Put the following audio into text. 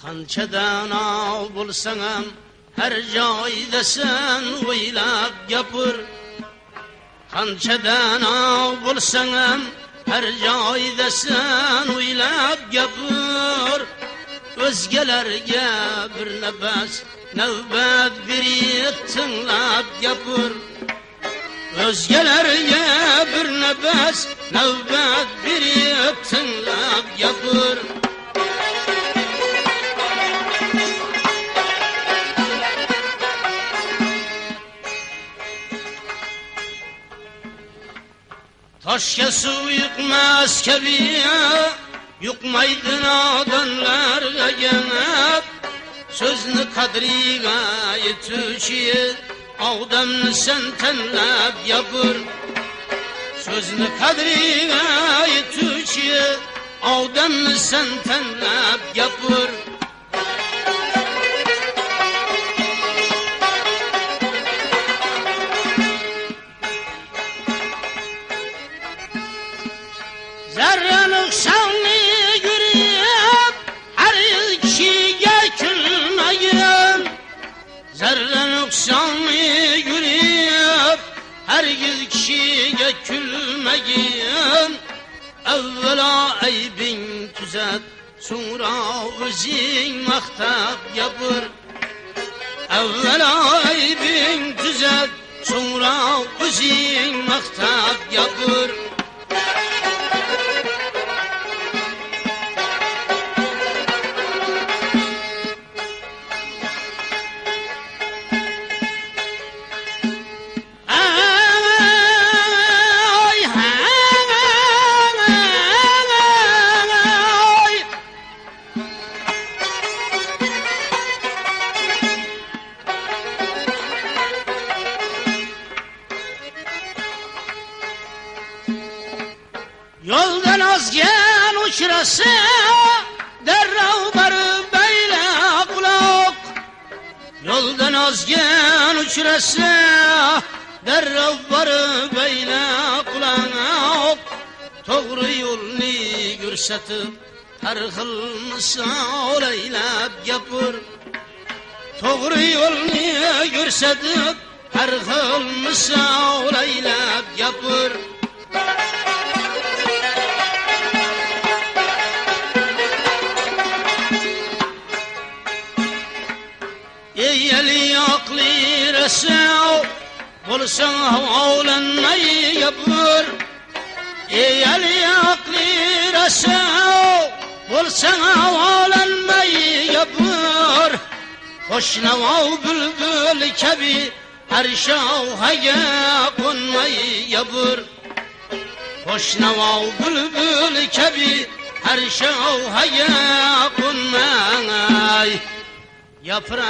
Qanchadan av bo'lsang ham har joyda sen o'ylab gapir. Qanchadan av bo'lsang ham har joyda sen o'ylab gapir. O'zgalarga bir nafas navbat berib tinglab gapir. O'zgalarga bir nafas navbat berib tinglab gapir. Toshga suv yuqmas kabi yuqmaydi nodonlarga gap. So'zni qadriga yetuvchi odamni sen tanlab gapir. So'zni qadriga yetuvchi odamni sen tanlab gapir. Zarra nuqsonni yurib har kishiga kulmagan. Zarra nuqsonni yurib har kishiga kulmagan. Avvalo aybing tuzat, so'ngra o'zing maqtab gapir. Avvalo aybing tuzat, so'ngra o'zing maqtab gapir. Yoldan ozgan uchrasa darrov borib bayla quloq. Yoldan ozgan uchrasa darrov borib bayla quloq. To'g'ri yo'lni ko'rsatib har xil misol aylab gapir. To'g'ri yo'lni ko'rsatib har xil misol aylab gapir. Ey eli aqli rasav bo'lsang havolanmay gapir. Ey eli aqli rasav bo'lsang havolanmay gapir. Qo'shnavo bulbul kabi har shovhaga qo'nmay gapir. Qo'shnavo bulbul kabi har shovhaga qo'nmay gapir.